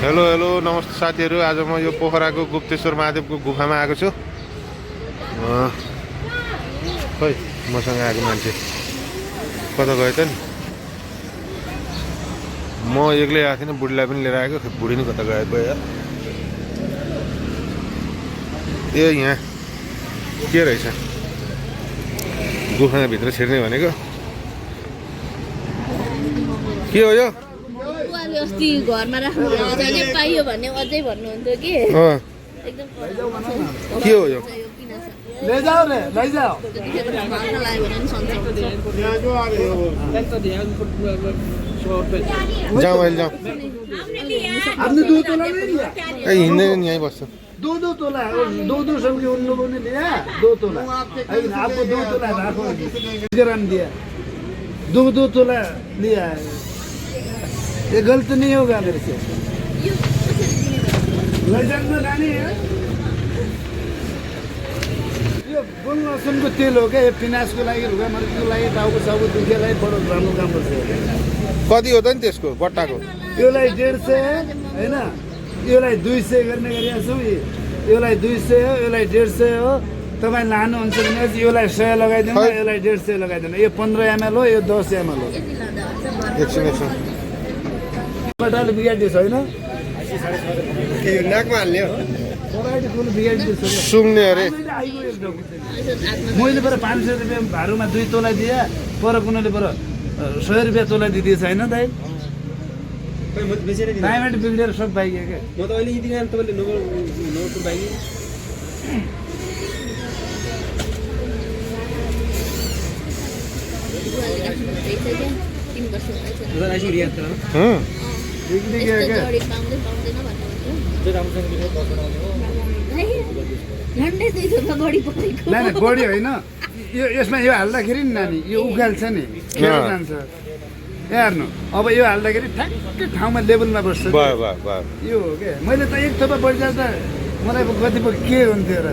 Hello hello नमस्ते साथीहरू। आज म यो पोखराको गुप्तेश्वर महादेवको गुफामा आएको छु। खोइ मसँग आएको मान्छे कता गयो त नि? म एक्लै आएको थिइनँ, बुढीलाई पनि लिएर आएको। बुढी नि कता गएको यार? ए यहाँ के रहेछ? गुफाभित्र छिर्ने भनेको के हो यो? अस्ति घरमा राख्नु अझै पाइयो भन्ने अझै भन्नुहुन्थ्यो कि एकदम के हो यो? लैजाओ रे लैजाओ जाऊ अहिले जाऊ। हमने 2 तोला नहीं लिया। ए हिँड्दैन नि, यहीँ बस्छ। 2 तोला है, 2 सब के उन लोगों ने लिया 2 तोला। लेकिन आपको 2 तोला राखो ग्राम दिया, 2 तोला लिया है। ये गलत नहीं होगा मेरे से। लजन में लानी है यो बोल लसुनको तेल हो क्या? यो पिनासको लागि रुगा मर्कीको लागि टाउको साउको दुखेलाई बडो राम्रो काम गर्छ। कति हो त नि त्यसको बट्टाको? योलाई 150 हैन, योलाई 200 गर्ने गरिएको छु। योलाई 200 हो, योलाई 150 हो। तपाईँ लानुहुन्छ भने योलाई 100 लगाइदिनु, योलाई 150 लगाइदिनु। यो 15 ml हो, यो 10 ml हो। एकछिन एकछिन बटाले बिगाडिदिएछ होइन? नाकमा हाल्ने हो, बिगाडिदिएछ। सुँग्ने अरे। मैले पर 500 रुपियाँ भाडुमा 2 तोला दिए, पर कुनैले पर 100 रुपियाँ तोला दिदिएछ होइन दाइ? क्लाइमेट बिग्रेर सब बाइग्यो क्या। म त अहिले यति गान तपाईँले नोट बाइक नानी बढी होइन यो, यसमा यो हाल्दाखेरि नि नानी यो उकाल्छ नि, खेर जान्छ। हेर्नु अब यो हाल्दाखेरि ठ्याक्कै ठाउँमा लेभलमा बस्छ। भयो भयो भयो। यो हो क्या। मैले त एक थोपा बढी जाँदा मलाई कति पो के हुन्थ्यो र?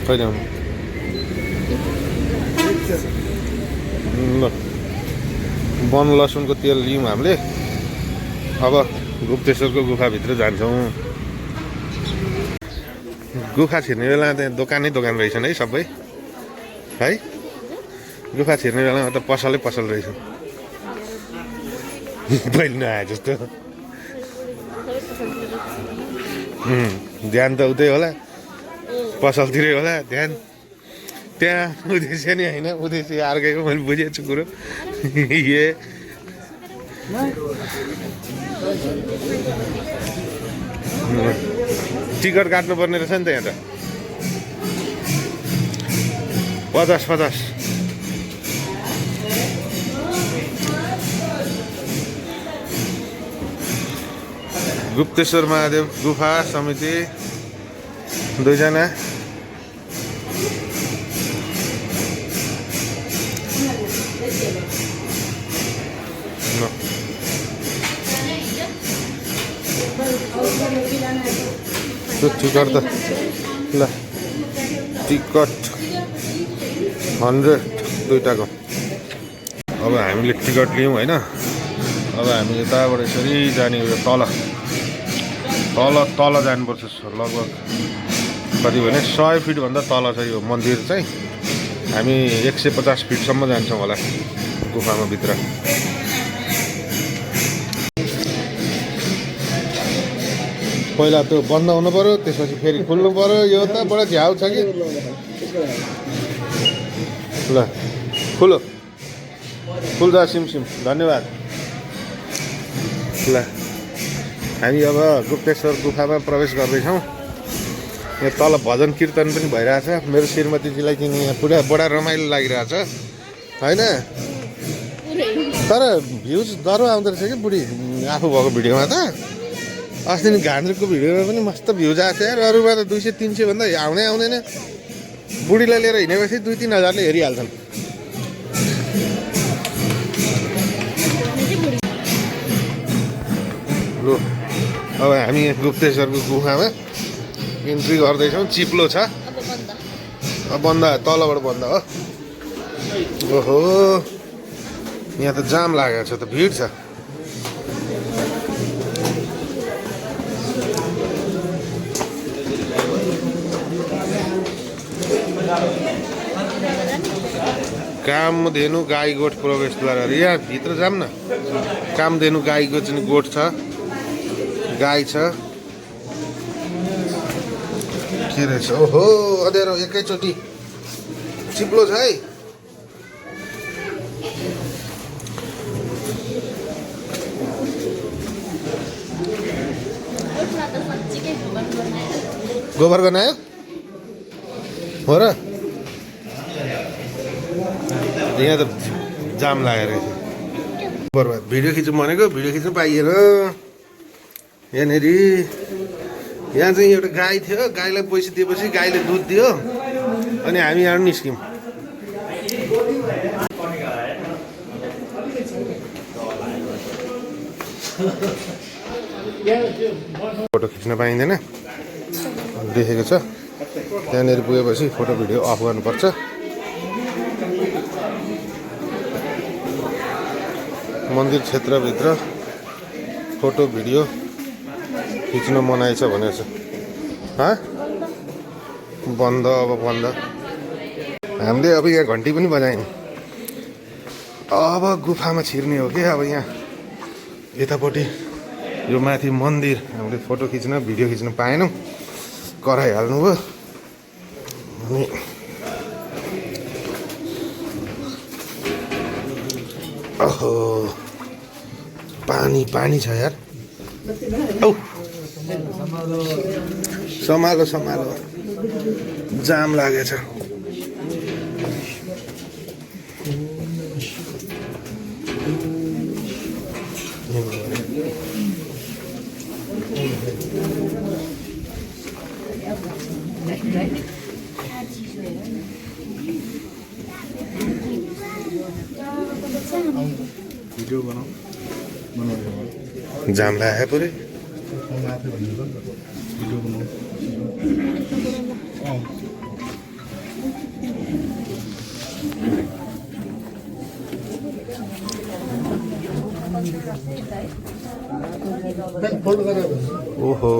कहिले आउनु? ल वन लसुनको तेल लियौँ हामीले। अब गुप्तेश्वरको गुफाभित्र जान्छौँ। गुफा छिर्ने बेला त्यहाँ दोकान रहेछन् है सबै है। गुफा छिर्ने बेलामा त पसलै पसल रहेछ। पहिले नआए जस्तो। ध्यान त उतै होला, पसलतिरै होला ध्यान। त्यहाँ उद्देश्य नि होइन, उद्देश्य अर्कैको। मैले बुझेको छु कुरो। ए टिकट काट्नुपर्ने रहेछ नि त यहाँ त। 50 गुप्तेश्वर महादेव गुफा समिति 2 जना। टिकट त ल टिकट 100 दुईटाको। अब हामीले टिकट लियौँ होइन। अब हामी यताबाट यसरी जाने हो। तल तल तल जानुपर्छ। लगभग कति भने 100 फिटभन्दा तल छ यो मन्दिर चाहिँ। हामी 150 फिटसम्म जान्छौँ होला गुफामा भित्र। पहिला त्यो बन्द हुनु पर्यो, त्यसपछि फेरि खुल्नु पर्यो। यो त बडा झ्याउ छ कि। ल खुलो खुल्दा सिमसिम। धन्यवाद। ल हामी अब गुप्तेश्वर गुफामा प्रवेश गर्दैछौँ। यहाँ तल भजन कीर्तन पनि भइरहेछ। मेरो श्रीमतीजीलाई चाहिँ यहाँ पुरा बडा रमाइलो लागिरहेछ होइन। तर भ्युज डह्रो आउँदो रहेछ कि बुढी आफू भएको भिडियोमा त। अस्ति नि घाँड्रेको भिडियोमा पनि मस्त भ्युज आएको थियो यार। अरूमा त 200-300 भन्दा आउँदैन। बुढीलाई लिएर हिँडेपछि 2-3 हजारले हेरिहाल्छन्। लु अब हामी गुप्तेश्वरको गुफामा इन्ट्री गर्दैछौँ। चिप्लो छ, बन्द तलबाट बन्द हो। ओहो यहाँ त जाम लागेको छ त भिड छ कामधेनु गाई गोठ प्रवेशद्वार अरे यहाँ भित्र जाम न कामधेनु गाईको चाहिँ गोठ छ गाई छ के रहेछ ओहो अँध्यारो एकैचोटि चिप्लो छ है गोबर गर्न आयो हो र यहाँ त जाम लागेर बर्बाद भिडियो खिच्नु भनेको भिडियो खिच्नु पाइएन यहाँनिर यहाँ चाहिँ एउटा गाई थियो गाईलाई पैसा दिएपछि गाईले दुध दियो अनि हामी यहाँ निस्क्यौँ फोटो खिच्न पाइँदैन देखेको छ त्यहाँनिर पुगेपछि फोटो भिडियो अफ गर्नुपर्छ मन्दिर क्षेत्रभित्र फोटो भिडियो खिच्न मनाइ छ भनेको छ बन्द अब बन्द हामीले अब यहाँ घन्टी पनि बजायौँ अब गुफामा छिर्ने हो कि अब यहाँ यतापट्टि यो माथि मन्दिर हामीले फोटो खिच्न भिडियो खिच्न पाएनौँ कराइहाल्नु भयो अनि ओहो पानी पानी छ यार औ सम्हालो सम्हालो जाम लागेछ भिडियो बनाऊ जाम लाग्यो पुरै भिडियो बनाऊ ओहो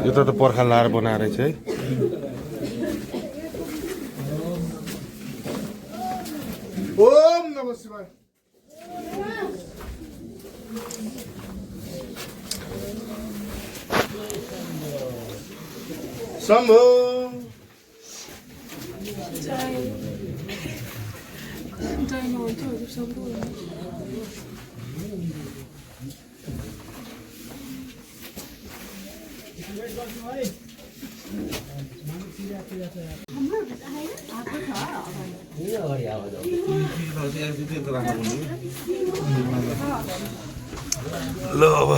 यो त पर्खा लाएर बनाएर चाहिँ है ओम नमः शिवाय शम्भो ल अब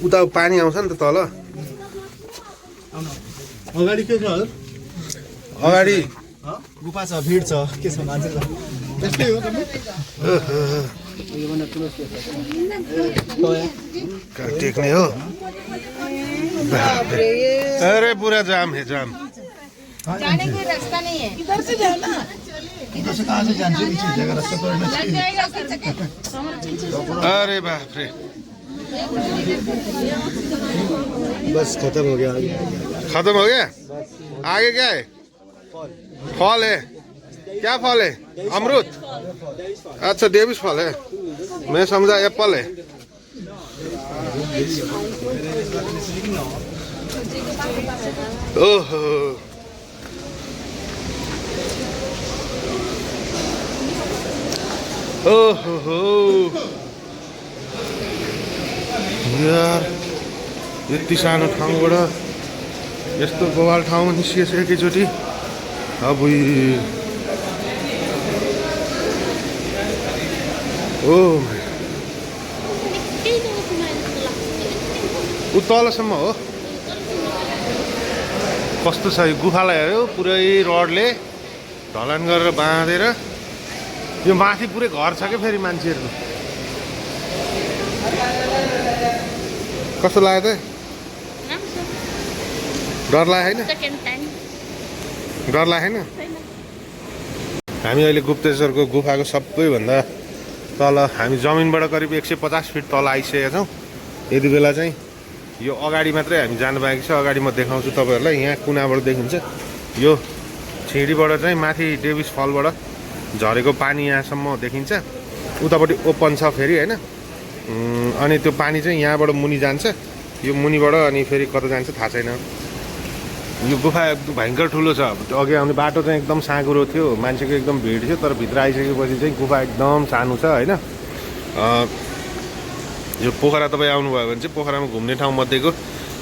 उता पानी आउँछ नि त तल अगाडि के छ अगाडि गुफा छ भिड छ के छ मान्छे छ त्यस्तै हो कहाँ टेक्ने हो अरे पूरा जाम है जाम जाने का रास्ता नहीं है इधर से जाना इधर से कहाँ से जाने पीछे जगह रास्ता पड़ना चाहिए अरे बाप रे बस खत्म हो गया खत्म हो गया आगे क्या है फल है क्या फल है अमरूद अच्छा डेविस फल है मैं समझा एप्पल है ओहो ओहो यार यति सानो ठाउँबाट यस्तो बवाल ठाउँमा निस्किएछ एकैचोटि अब ओ ऊ तलसम्म हो कस्तो छ यो गुफालाई हेऱ्यो पुरै रडले ढलान गरेर बाँधेर यो माथि पुरै घर छ क्या फेरि मान्छेहरूको कस्तो लाग्यो त डर लाग्यो होइन सेकेन्ड टाइम डर लाग्यो होइन हामी अहिले गुप्तेश्वरको गुफाको सबैभन्दा तल हामी जमिनबाट करिब 150 फिट तल आइसकेका छौँ यति बेला चाहिँ यो अगाडि मात्रै हामी जानु बाँकी छ अगाडि म देखाउँछु तपाईँहरूलाई यहाँ कुनाबाट देखिन्छ यो छिँडीबाट चाहिँ माथि डेभिस फलबाट झरेको पानी यहाँसम्म देखिन्छ उतापट्टि ओपन छ फेरि होइन अनि त्यो पानी चाहिँ यहाँबाट मुनि जान्छ यो मुनिबाट अनि फेरि कता जान्छ थाहा छैन यो गुफा एकदम भयङ्कर ठुलो छ अघि आउने बाटो चाहिँ एकदम साँघुरो थियो मान्छेको एकदम भिड थियो तर भित्र आइसकेपछि चाहिँ गुफा एकदम सानो छ होइन यो पोखरा तपाईँ आउनुभयो भने चाहिँ पोखरामा घुम्ने ठाउँ मध्येको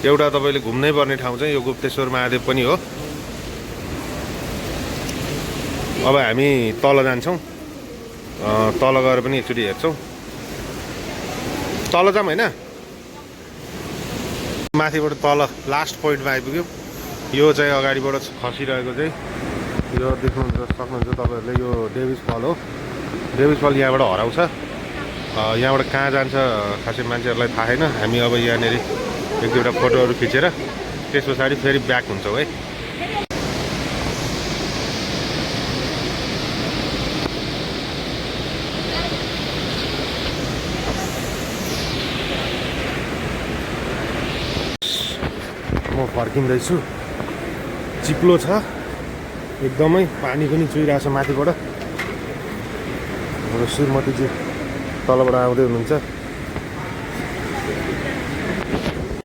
एउटा तपाईँले घुम्नै पर्ने ठाउँ चाहिँ यो गुप्तेश्वर महादेव पनि हो अब हामी तल जान्छौँ तल गएर पनि एकचोटि हेर्छौँ तल जाऊँ होइन माथिबाट तल लास्ट पोइन्टमा आइपुग्यो यो चाहिँ अगाडिबाट खसिरहेको चाहिँ यो देख्नुहुन्छ सक्नुहुन्छ तपाईँहरूले यो डेभिस फल हो डेभिस फल यहाँबाट हराउँछ यहाँबाट कहाँ जान्छ खासै मान्छेहरूलाई थाहा छैन हामी अब यहाँनिर एक दुईवटा फोटोहरू खिचेर त्यस पछाडि फेरि ब्याक हुन्छौँ है म फर्किँदैछु चिप्लो छ एकदमै पानी पनि चुहिरहेको छ माथिबाट हाम्रो श्रीमतीजी तलबाट आउँदै हुनुहुन्छ